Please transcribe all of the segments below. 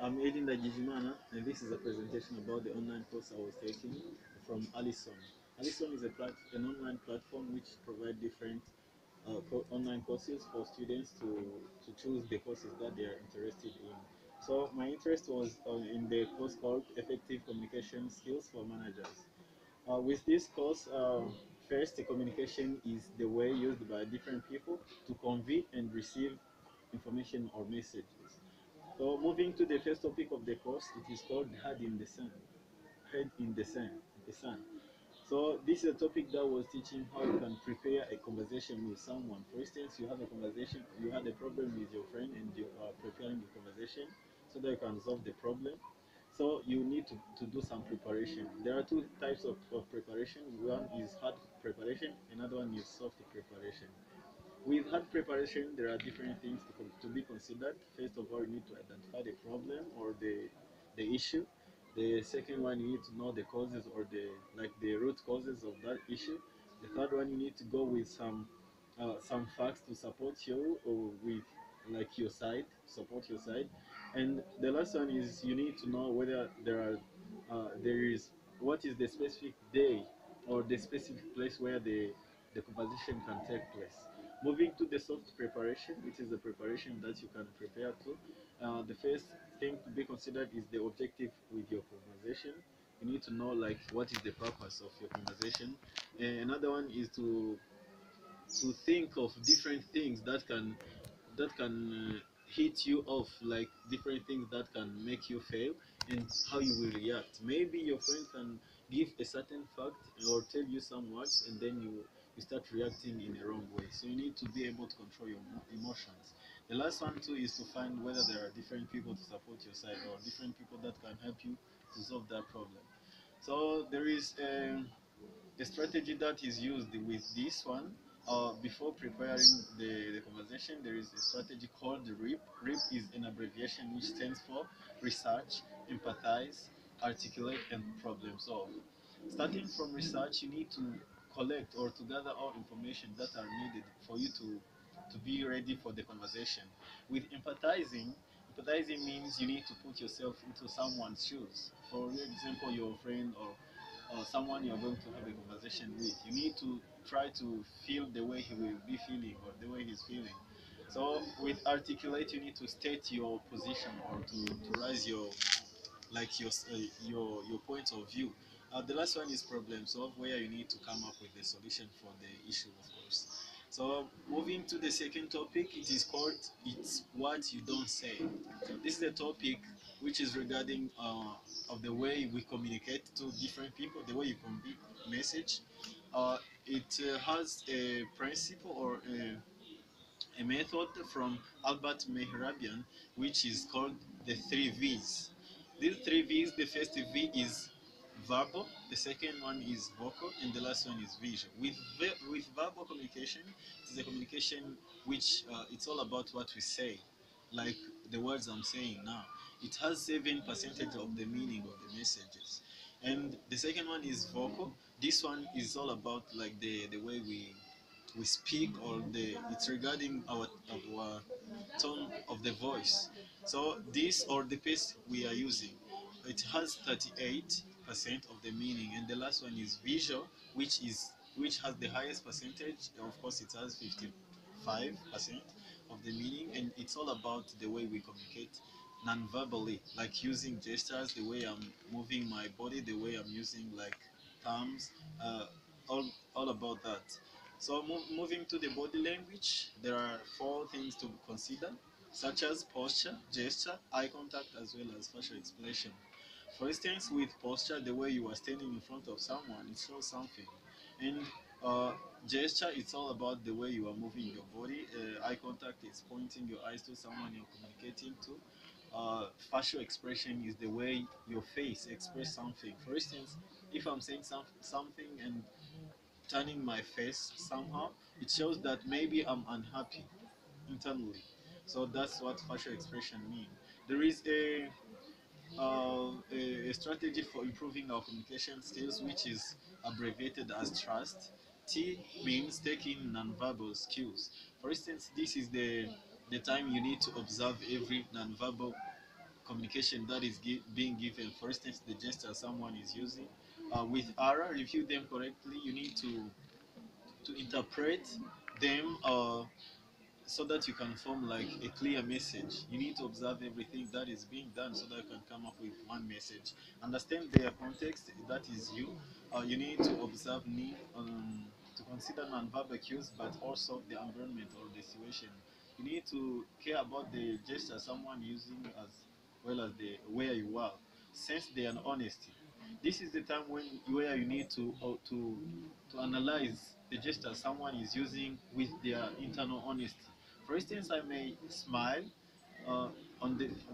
I'm Elie and this is a presentation about the online course I was taking from Allison. Allison is an online platform which provides different online courses for students to choose the courses that they are interested in. So my interest was in the course called Effective Communication Skills for Managers. With this course, first, the communication is the way used by different people to convey and receive information or messages. So moving to the first topic of the course, it is called Head in the Sun. Head in the sun. So this is a topic that was teaching how you can prepare a conversation with someone. For instance, you have a conversation, you had a problem with your friend and you are preparing the conversation so that you can solve the problem. So you need to do some preparation. There are two types of preparation. One is hard preparation, another one is soft preparation. With hard preparation, there are different things to be considered. First of all, you need to identify the problem or the issue. The second one, you need to know the causes or the root causes of that issue. The third one, you need to go with some facts to support you or with like your side, support your side. And the last one is you need to know whether there is what is the specific day or the specific place where the conversation can take place. Moving to the soft preparation, which is the preparation that you can prepare to, the first thing to be considered is the objective with your conversation. You need to know like what is the purpose of your conversation. Another one is to think of different things that can hit you off, like different things that can make you fail and how you will react. Maybe your friend can give a certain fact or tell you some words and then you start reacting in a wrong way. So you need to be able to control your emotions. The last one too is to find whether there are different people to support your side or different people that can help you to solve that problem. So there is a strategy that is used with this one. Before preparing the conversation, there is a strategy called the RIP. RIP is an abbreviation which stands for research, empathize, articulate, and problem solve. Starting from research, you need to collect or to gather all information that are needed for you to be ready for the conversation. With empathizing means you need to put yourself into someone's shoes. For example, your friend or someone you're going to have a conversation with. You need to try to feel the way he will be feeling or the way he's feeling. So with articulate, you need to state your position or to raise your point of view. The last one is problem solve, where you need to come up with a solution for the issue, of course. So moving to the second topic, it is called "It's What You Don't Say." This is a topic which is regarding of the way we communicate to different people, the way you convey message. It has a principle or a method from Albert Mehrabian, which is called the three V's. These three V's, the first V is verbal, the second one is vocal, and the last one is visual. With verbal communication, it is a communication which it's all about what we say, like the words I'm saying now. It has 7% of the meaning of the messages. And the second one is vocal. This one is all about like the way we speak or it's regarding our tone of the voice. So this or the pace we are using, it has 38% of the meaning, and the last one is visual, which has the highest percentage. Of course, it has 55% of the meaning, and it's all about the way we communicate non-verbally, like using gestures, the way I'm moving my body, the way I'm using like thumbs, uh, all all about that. So moving to the body language, there are four things to consider, such as posture, gesture, eye contact, as well as facial expression. For instance, with posture, the way you are standing in front of someone, it shows something. And uh, gesture, it's all about the way you are moving your body. Eye contact is pointing your eyes to someone you're communicating to. Facial expression is the way your face express something. For instance, if I'm saying something and turning my face somehow, it shows that maybe I'm unhappy internally. So that's what facial expression means. There is a strategy for improving our communication skills, which is abbreviated as trust. T means taking nonverbal cues. For instance, this is the time you need to observe every nonverbal communication that is being given. For instance, the gesture someone is using. With R, review them correctly. You need to interpret them so that you can form like a clear message. You need to observe everything that is being done so that you can come up with one message. Understand their context, that is you. You need to observe need to consider non-verbal cues, but also the environment or the situation. You need to care about the gesture someone using as well as the where you are. Sense their honesty. This is the time where you need to analyze the gesture someone is using with their internal honesty. For instance, I may smile uh,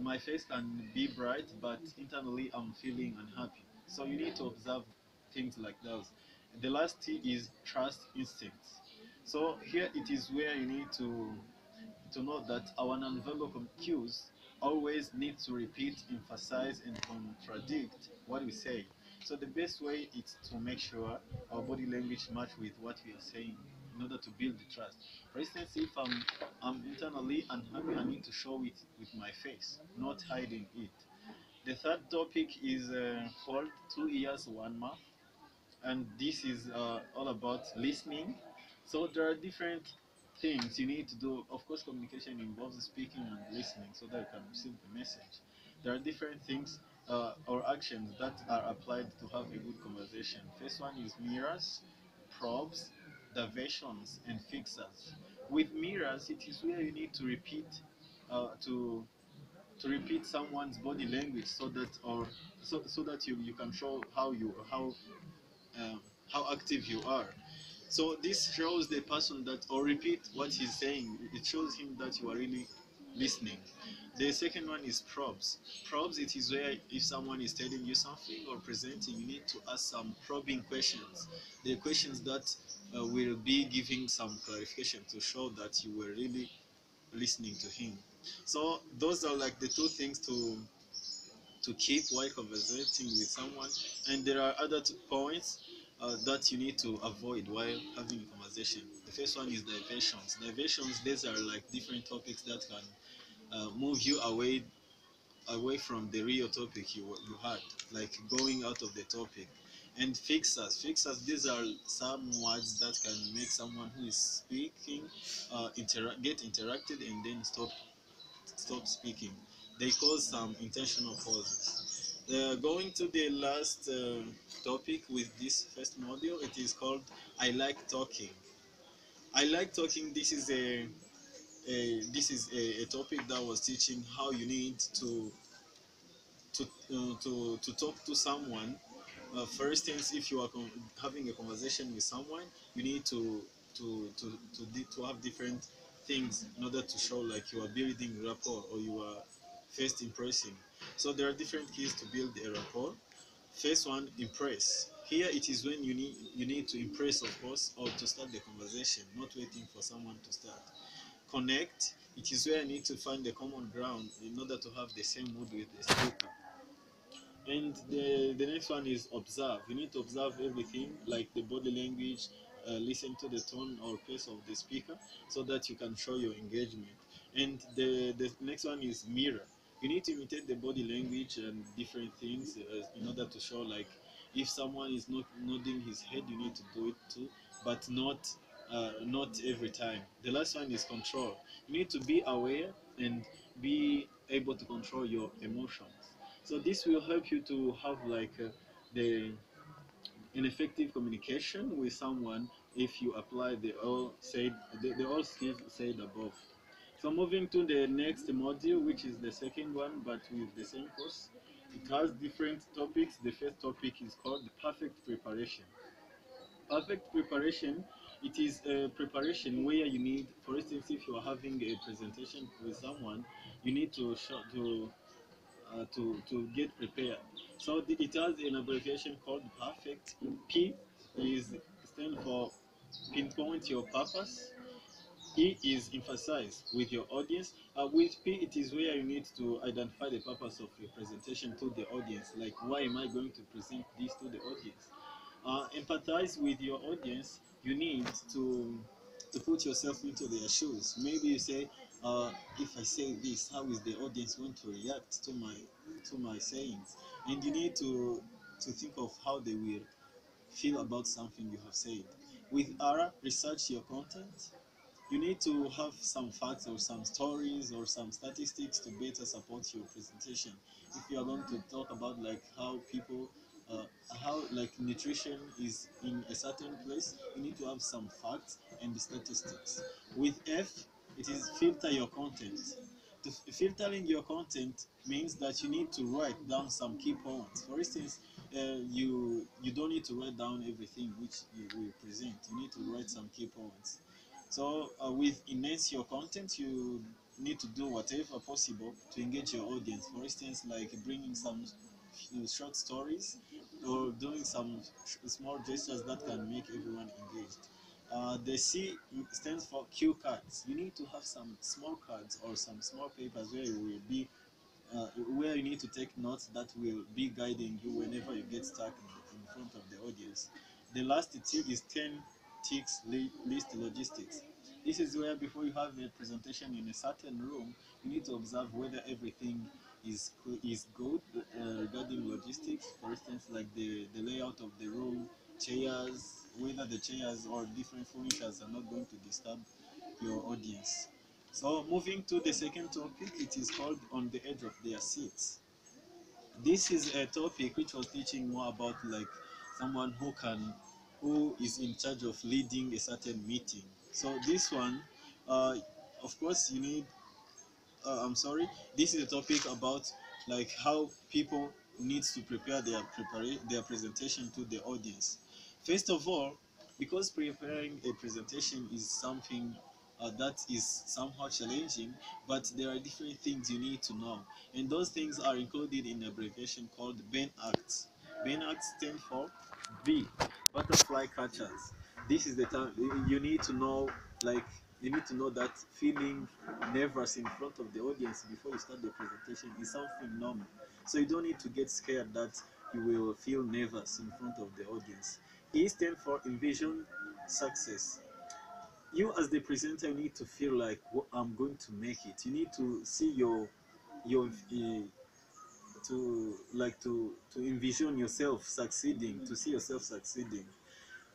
my face can be bright, but internally I'm feeling unhappy. So you need to observe things like those. The last T is trust instincts. So here it is where you need to know that our nonverbal cues always need to repeat, emphasize, and contradict what we say. So the best way is to make sure our body language match with what we are saying in order to build the trust. For instance, if I'm internally unhappy, I need to show it with my face, not hiding it. The third topic is called 2 ears, 1 mouth, and this is all about listening. So there are different things you need to do. Of course, communication involves speaking and listening so that you can receive the message. There are different things or actions that are applied to have a good conversation. First one is mirrors, probes, diversions, and fixers. With mirrors, it is where you need to repeat to repeat someone's body language so that so that you can show um, how active you are. So this shows the person that, or repeat what he's saying. It shows him that you are really listening. The second one is probes. Probes, it is where if someone is telling you something or presenting, you need to ask some probing questions. The questions that will be giving some clarification to show that you were really listening to him. So those are like the two things to keep while conversating with someone. And there are other points that you need to avoid while having a conversation. The first one is diversions. Diversions, these are like different topics that can move you away from the real topic you had, like going out of the topic. And fixers, these are some words that can make someone who is speaking get interacted and then stop speaking. They cause some intentional pauses. Going to the last topic with this first module, it is called I like talking. I like talking. This is a topic that was teaching how you need to talk to someone. For instance, if you are having a conversation with someone, you need to have different things in order to show like you are building rapport or you are first impressing. So there are different keys to build a rapport. First one, impress. Here it is when you need to impress, of course, or to start the conversation, not waiting for someone to start. Connect. It is where you need to find the common ground in order to have the same mood with the speaker. And the next one is observe. You need to observe everything, like the body language, listen to the tone or pace of the speaker, so that you can show your engagement. And the next one is mirror. You need to imitate the body language and different things in order to show, like, if someone is not nodding his head, you need to do it too, but not every time. The last one is control. You need to be aware and be able to control your emotions. So this will help you to have like the an effective communication with someone if you apply the all skills said above. So moving to the next module, which is the second one, but with the same course, it has different topics. The first topic is called the perfect preparation. Perfect preparation. It is a preparation where you need, for instance, if you are having a presentation with someone, you need to get prepared. So it has an abbreviation called perfect. P is stand for pinpoint your purpose. E is emphasize with your audience. With P, it is where you need to identify the purpose of your presentation to the audience. Like, why am I going to present this to the audience? Empathize with your audience. You need to put yourself into their shoes. Maybe you say, if I say this, how is the audience going to react to my sayings? And you need to think of how they will feel about something you have said. With R, research your content. You need to have some facts or some stories or some statistics to better support your presentation. If you are going to talk about like how people uh, how like nutrition is in a certain place, you need to have some facts and statistics. With F, it is filter your content. Filtering your content means that you need to write down some key points. For instance, you don't need to write down everything which you will present. You need to write some key points. So with enhance your content, you need to do whatever possible to engage your audience. For instance, like bringing some short stories or doing some small gestures that can make everyone engaged. The C stands for cue cards. You need to have some small cards or some small papers where you will be where you need to take notes that will be guiding you whenever you get stuck in front of the audience. The last T is 10 ticks list logistics. This is where before you have a presentation in a certain room, you need to observe whether everything is good regarding logistics. For instance, like the layout of the room, chairs, whether the chairs or different furnitures are not going to disturb your audience. So moving to the second topic, it is called on the edge of their seats. This is a topic which was teaching more about like someone who is in charge of leading a certain meeting. So this one, uh, of course, you need I'm sorry. This is a topic about like how people needs to prepare their presentation to the audience. First of all, because preparing a presentation is something that is somehow challenging, but there are different things you need to know, and those things are included in an abbreviation called BEN Acts. BEN Acts stand for B, butterfly catchers. This is the time you need to know, like you need to know that feeling nervous in front of the audience before you start the presentation is something normal. So you don't need to get scared that you will feel nervous in front of the audience. E stands for envision success. You as the presenter need to feel like, "Well, I'm going to make it." You need to see your to like to envision yourself succeeding, to see yourself succeeding.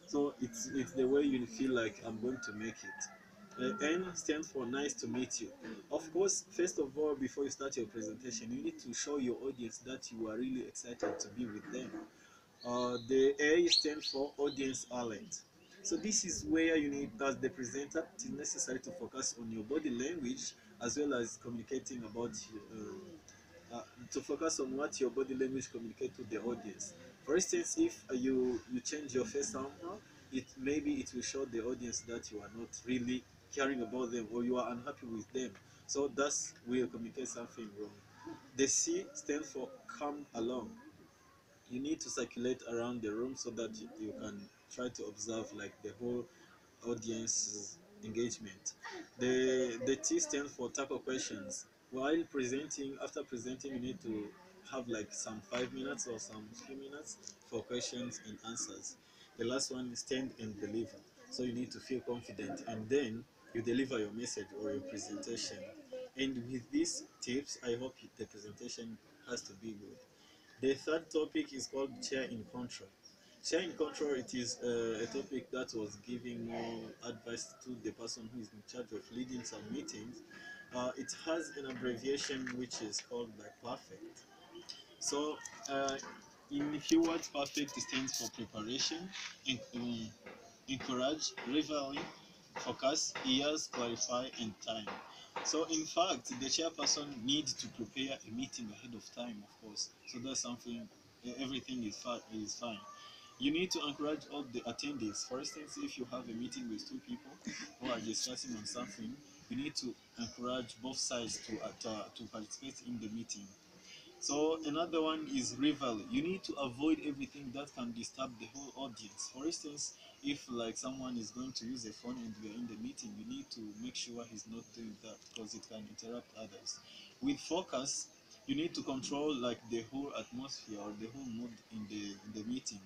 So it's the way you feel like I'm going to make it. N stands for nice to meet you. Of course, first of all, before you start your presentation, you need to show your audience that you are really excited to be with them. The A stands for audience alert. So this is where you need, as the presenter, it is necessary to focus on your body language as well as communicating about to focus on what your body language communicate to the audience. For instance, if you change your face somehow, it maybe it will show the audience that you are not really caring about them or you are unhappy with them. So that's will communicate something wrong. The C stands for come along. You need to circulate around the room so that you can try to observe like the whole audience engagement. The T stands for tackle questions. While presenting, after presenting, you need to have like some 5 minutes or some few minutes for questions and answers. The last one is stand and deliver. So you need to feel confident and then you deliver your message or your presentation. And with these tips, I hope the presentation has to be good. The third topic is called chair in control. Chair in control, it is a topic that was giving more advice to the person who is in charge of leading some meetings. It has an abbreviation which is called like perfect. So, in few words, perfect stands for preparation, encourage, revealing, focus, ears, clarify, and time. So, in fact, the chairperson needs to prepare a meeting ahead of time, of course. So that's something. Everything is fine. You need to encourage all the attendees. For instance, if you have a meeting with two people who are discussing on something, you need to encourage both sides to participate in the meeting. So another one is rivalry. You need to avoid everything that can disturb the whole audience. For instance, if like someone is going to use a phone and we are in the meeting, you need to make sure he's not doing that because it can interrupt others. With focus, you need to control like the whole atmosphere or the whole mood in the meeting.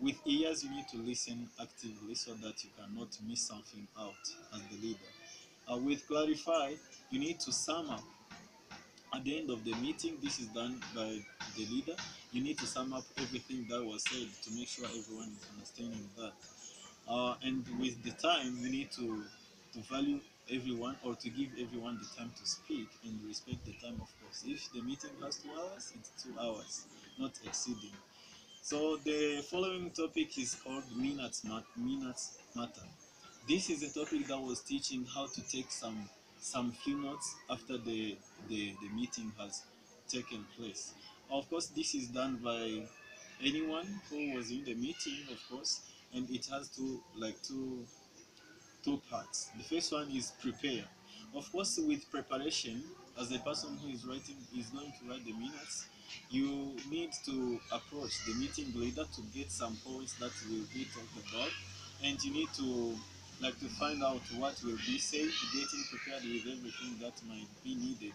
With ears, you need to listen actively so that you cannot miss something out as the leader. With clarify, you need to sum up at the end of the meeting. This is done by the leader. You need to sum up everything that was said to make sure everyone is understanding that. And with the time, you need to value everyone, or to give everyone the time to speak and respect the time, of course. If the meeting has 2 hours, it's 2 hours, not exceeding. So the following topic is called minutes matter. This is a topic that was teaching how to take some few notes after the meeting has taken place. Of course, this is done by anyone who was in the meeting, of course, and it has two parts. The first one is prepare. Of course, with preparation, as the person who is writing is going to write the minutes, you need to approach the meeting leader to get some points that will be talked about, and you need to to find out what will be said, getting prepared with everything that might be needed,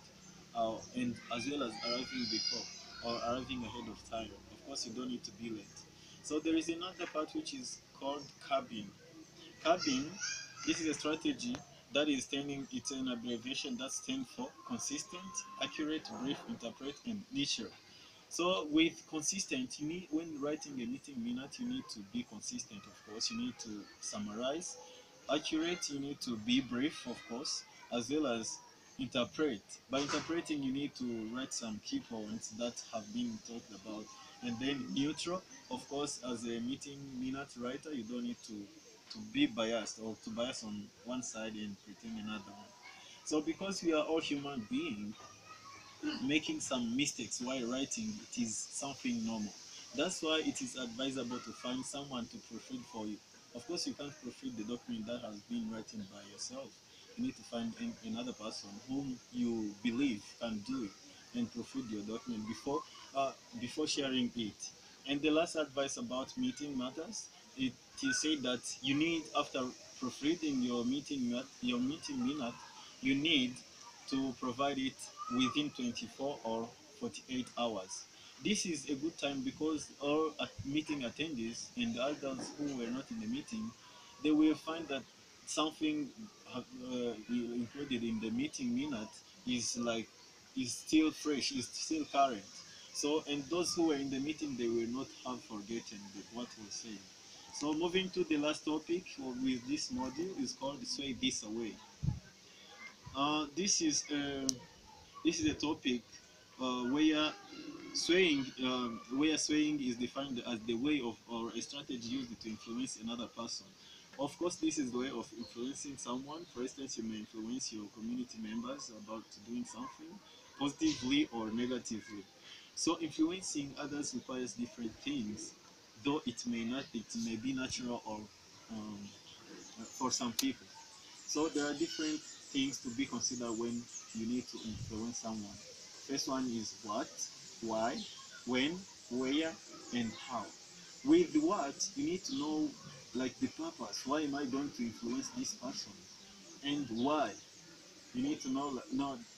and as well as arriving before or arriving ahead of time. Of course, you don't need to be late. So there is another part which is called cabin. Cabin, this is a strategy that is standing, it's an abbreviation that stands for consistent, accurate, brief, interpret, and nature. So with consistent, you need, when writing a meeting minute, you need to be consistent, of course. You need to summarize. Accurate, you need to be brief, of course, as well as interpret. By interpreting, you need to write some key points that have been talked about. And then neutral, of course, as a meeting minute writer, you don't need to be biased or to bias on one side and pretend another one. So because we are all human beings, making some mistakes while writing, it is something normal. That's why it is advisable to find someone to proofread for you. Of course, you can't proofread the document that has been written by yourself. You need to find another person whom you believe can do it and proofread your document before sharing it. And the last advice about meeting matters, it is said that you need, after proofreading your meeting minute, you need to provide it within 24 or 48 hours. This is a good time because all meeting attendees and the others who were not in the meeting, they will find that something included in the meeting minute is is still fresh, is still current. So, and those who were in the meeting, they will not have forgotten what was said. So, moving to the last topic with this module is called "Sway This Away." Uh, this is uh, this is a topic where swaying is defined as the way of or a strategy used to influence another person. Of course, this is the way of influencing someone. For instance, you may influence your community members about doing something positively or negatively. So influencing others requires different things, though it may be natural or um, for some people. So there are different things to be considered when you need to influence someone. First one is what, why, when, where, and how. With what, you need to know the purpose. Why am I going to influence this person? And why? You need to know,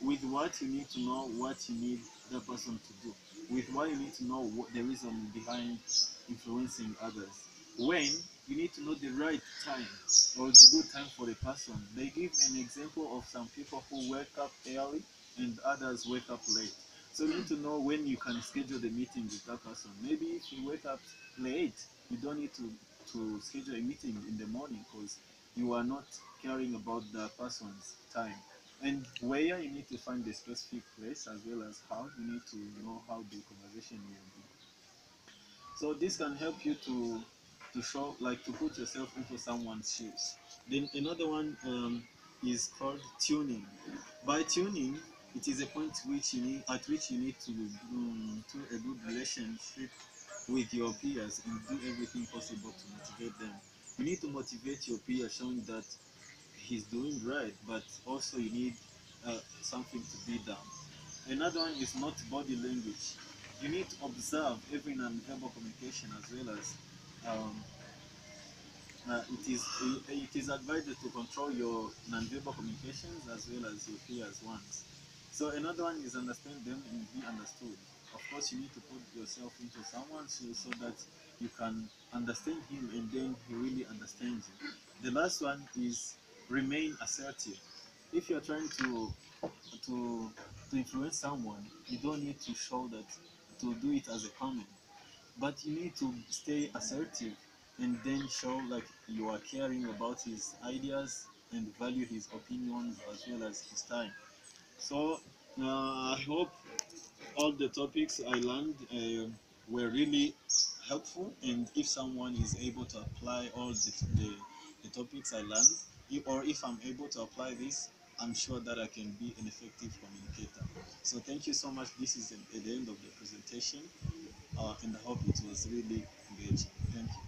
with what you need to know what you need the person to do. With why you need to know what the reason behind influencing others. When you need to know the right time or the good time for the person. They give an example of some people who wake up early and others wake up late. So you need to know when you can schedule the meeting with that person. Maybe if you wake up late, you don't need to schedule a meeting in the morning because you are not caring about the person's time. And where you need to find the specific place as well as how you need to know how the conversation will be. So this can help you to show to put yourself into someone's shoes. Then another one is called tuning. By tuning, it is a point at which you need to a good relationship with your peers and do everything possible to motivate them. You need to motivate your peer, showing that he's doing right, but also you need something to be done. Another one is not body language. You need to observe every non-verbal communication as well as um, it is advised to control your non-verbal communications as well as your peers' ones. So another one is understand them and be understood. Of course, you need to put yourself into someone's shoes so that you can understand him and then he really understands you. The last one is remain assertive. if you're trying to to influence someone, you don't need to show that, to do it as a comment, but you need to stay assertive and then show like you are caring about his ideas and value his opinions as well as his time. So I hope all the topics I learned were really helpful, and if someone is able to apply all the topics I learned, or if I'm able to apply this, I'm sure that I can be an effective communicator. So thank you so much. This is at the end of the presentation, and I hope it was really engaging. Thank you.